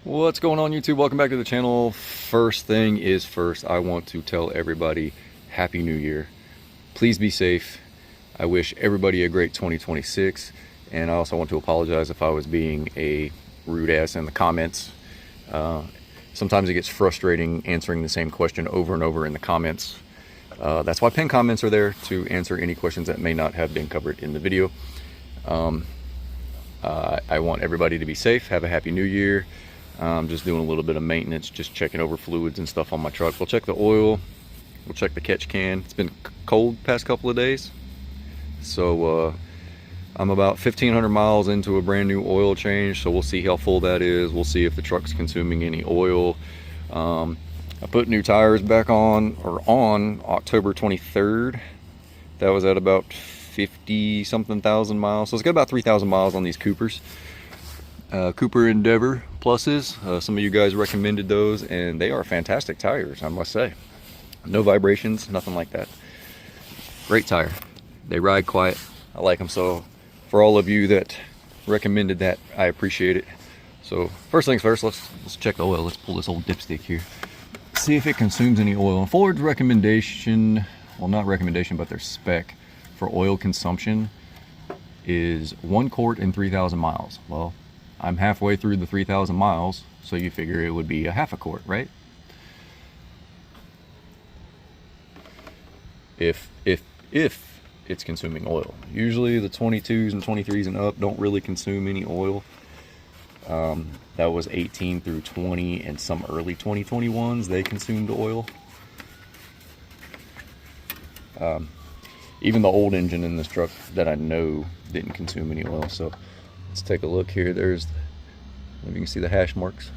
What's going on, YouTube? Welcome back to the channel. First thing is first, I want to tell everybody Happy New Year. Please be safe. I wish everybody a great 2026, and I also want to apologize if I was being a rude ass in the comments. Sometimes it gets frustrating answering the same question over and over in the comments. That's why pinned comments are there, to answer any questions that may not have been covered in the video. I want everybody to be safe. Have a Happy New Year. I'm just doing a little bit of maintenance, just checking over fluids and stuff on my truck. We'll check the oil, we'll check the catch can. It's been cold past couple of days, so I'm about 1,500 miles into a brand new oil change, so we'll see how full that is. We'll see if the truck's consuming any oil. I put new tires back on October 23rd. That was at about 50 something thousand miles, so it's got about 3,000 miles on these Coopers. Cooper Endeavor Pluses. Some of you guys recommended those, and they are fantastic tires, I must say. No vibrations, nothing like that. Great tire. They ride quiet. I like them. So for all of you that recommended that, I appreciate it. So first things first, let's check the oil. Let's pull this old dipstick here, see if it consumes any oil. Ford's recommendation, well, not recommendation, but their spec for oil consumption is 1 quart in 3,000 miles. Well, I'm halfway through the 3,000 miles, so you figure it would be a half a quart, right? If it's consuming oil. Usually the 22s and 23s and up don't really consume any oil. That was 18 through 20, and some early 2021s, they consumed oil. Even the old engine in this truck that I know didn't consume any oil. So let's take a look here. There's, if you can see the hash marks.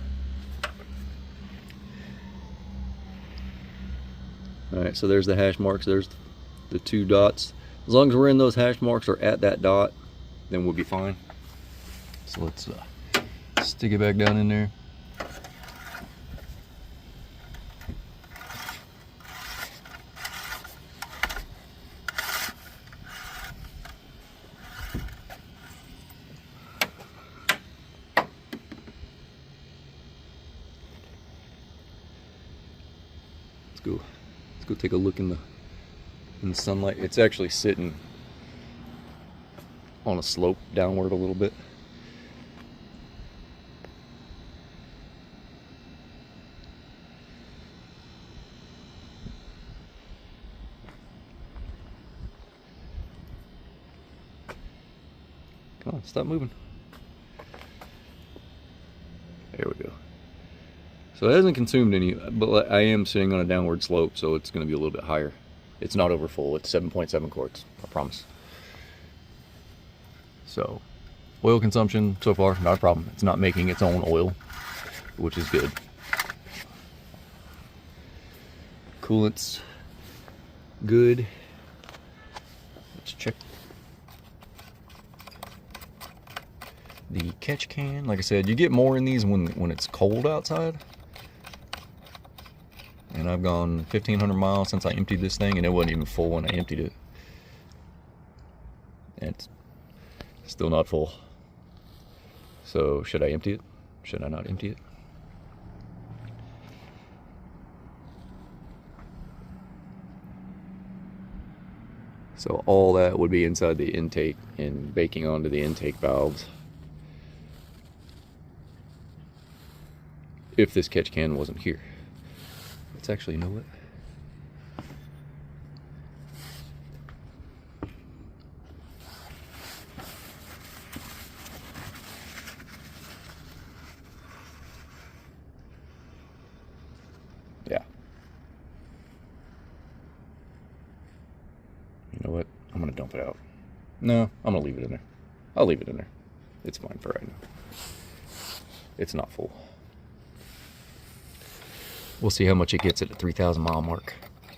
All right, so there's the hash marks. There's the 2 dots. As long as we're in those hash marks or at that dot, then we'll be fine. So let's stick it back down in there. Let's go take a look in the sunlight. It's actually sitting on a slope downward a little bit. Come on, stop moving. There we go. So it hasn't consumed any, but I am sitting on a downward slope, so it's going to be a little bit higher. It's not over full. It's 7.7 quarts, I promise. So oil consumption so far, not a problem. It's not making its own oil, which is good. Coolant's good. Let's check the catch can. Like I said, you get more in these when it's cold outside. And I've gone 1,500 miles since I emptied this thing, and it wasn't even full when I emptied it. And it's still not full. So should I empty it? Should I not empty it? So all that would be inside the intake and baking onto the intake valves. If this catch can wasn't here. Let's actually, you know what? Yeah. You know what? I'm gonna dump it out. No, I'm gonna leave it in there. I'll leave it in there. It's fine for right now. It's not full. We'll see how much it gets at the 3,000 mile mark,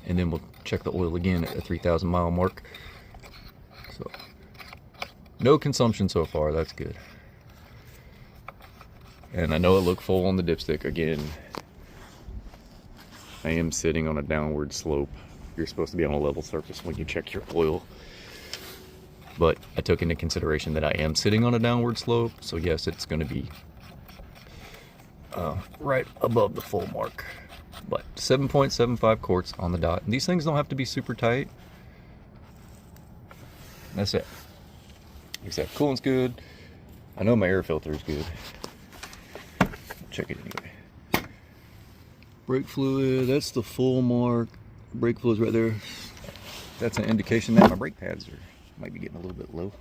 and then we'll check the oil again at the 3,000 mile mark. So no consumption so far, that's good. And I know it looked full on the dipstick. Again, I am sitting on a downward slope. You're supposed to be on a level surface when you check your oil. but I took into consideration that I am sitting on a downward slope, so yes, it's going to be right above the full mark. But 7.75 quarts on the dot. And these things don't have to be super tight. That's it. Like I said, coolant's good. I know my air filter is good. Check it anyway. Brake fluid, that's the full mark. Brake fluid's right there. That's an indication that my brake pads might be getting a little bit low.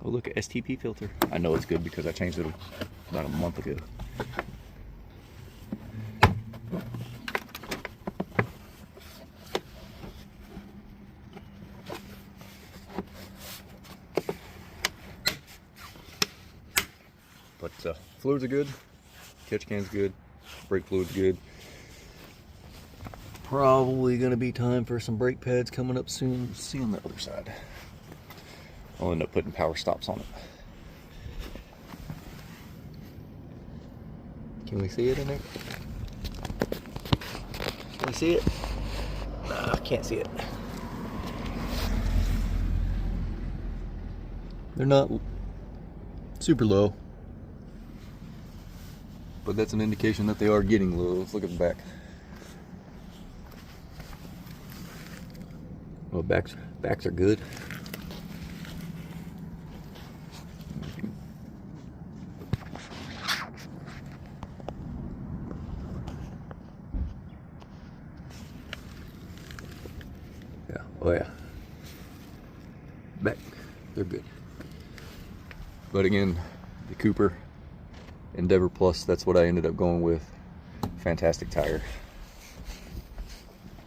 Oh, look, at STP filter. I know it's good because I changed it about a month ago. But fluids are good, catch can's good, brake fluid's good. Probably gonna be time for some brake pads coming up soon. See on the other side. I'll end up putting power stops on it. Can we see it in there? Can we see it? Nah, I can't see it. They're not super low, but that's an indication that they are getting low. Let's look at the back. Well, backs are good. Yeah, oh yeah. Back, they're good. But again, the Cooper Endeavor Plus, that's what I ended up going with. Fantastic tire.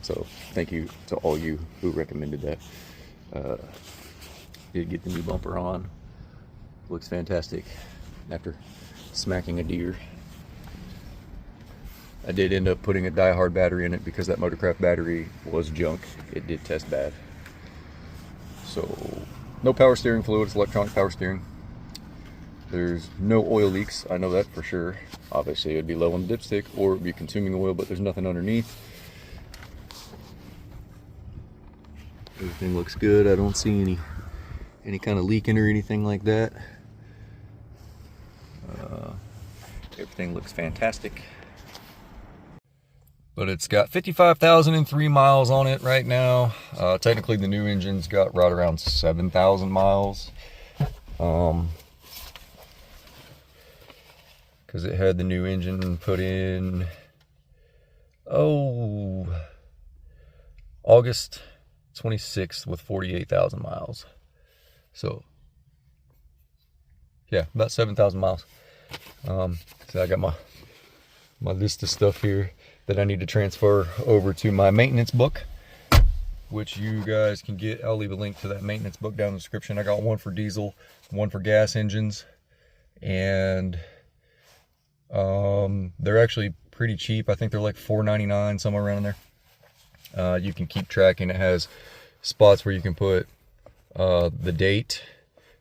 So thank you to all you who recommended that. Did get the new bumper on. Looks fantastic after smacking a deer. I did end up putting a die-hard battery in it because that Motorcraft battery was junk. It did test bad. So no power steering fluid, it's electronic power steering. There's no oil leaks, I know that for sure. Obviously it'd be low on the dipstick or it'd be consuming oil, but there's nothing underneath. Everything looks good. I don't see any kind of leaking or anything like that. Everything looks fantastic. But it's got 55,003 miles on it right now. Technically the new engine's got right around 7,000 miles. Because it had the new engine put in, August 26th with 48,000 miles. So yeah, about 7,000 miles. So I got my list of stuff here that I need to transfer over to my maintenance book, which you guys can get. I'll leave a link to that maintenance book down in the description. I got one for diesel, one for gas engines, and they're actually pretty cheap. I think they're like $4.99, somewhere around there. You can keep track, and it has spots where you can put the date,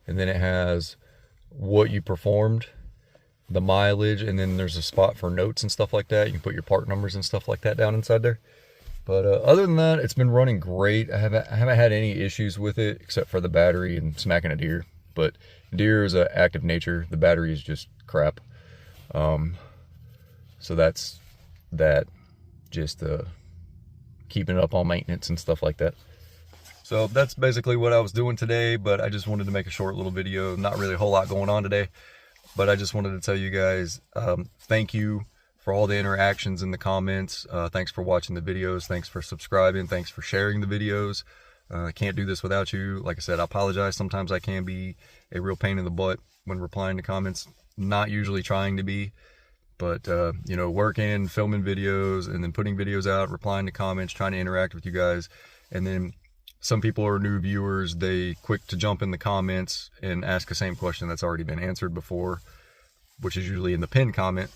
and then it has what you performed, the mileage, and then there's a spot for notes and stuff like that. You can put your part numbers and stuff like that down inside there. But other than that, it's been running great. I haven't had any issues with it except for the battery and smacking a deer. But deer is an active nature. The battery is just crap. So that's that. Just keeping it up on maintenance and stuff like that. So that's basically what I was doing today, but I just wanted to make a short little video. Not really a whole lot going on today, but I just wanted to tell you guys, thank you for all the interactions in the comments. Thanks for watching the videos. Thanks for subscribing. Thanks for sharing the videos. I can't do this without you. Like I said, I apologize. Sometimes I can be a real pain in the butt when replying to comments. Not usually trying to be, but you know, working, filming videos, and then putting videos out, replying to comments, trying to interact with you guys. And then some people are new viewers. They quick to jump in the comments and ask the same question that's already been answered before, which is usually in the pinned comment.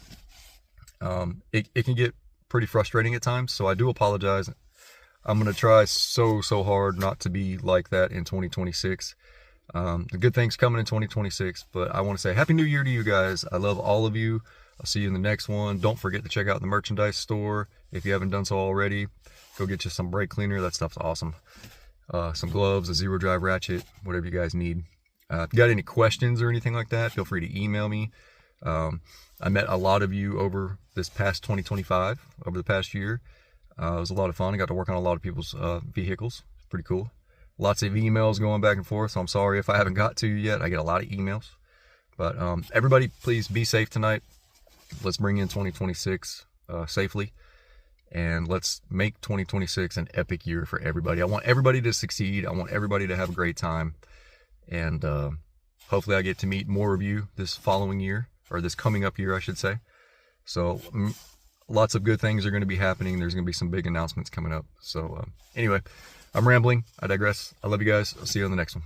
It can get pretty frustrating at times, so I do apologize. I'm going to try so hard not to be like that in 2026. The good things coming in 2026, but I want to say Happy New Year to you guys. I love all of you. I'll see you in the next one. Don't forget to check out the merchandise store. If you haven't done so already, go get you some brake cleaner. That stuff's awesome. Some gloves, a zero drive ratchet, whatever you guys need. If you got any questions or anything like that, feel free to email me. I met a lot of you over this past 2025, over the past year. It was a lot of fun. I got to work on a lot of people's vehicles. Pretty cool. Lots of emails going back and forth, so I'm sorry if I haven't got to you yet. I get a lot of emails. But everybody, please be safe tonight. Let's bring in 2026 safely. And let's make 2026 an epic year for everybody. I want everybody to succeed. I want everybody to have a great time. And hopefully I get to meet more of you this following year, or this coming up year, I should say. So lots of good things are going to be happening. There's going to be some big announcements coming up. So anyway, I'm rambling. I digress. I love you guys. I'll see you on the next one.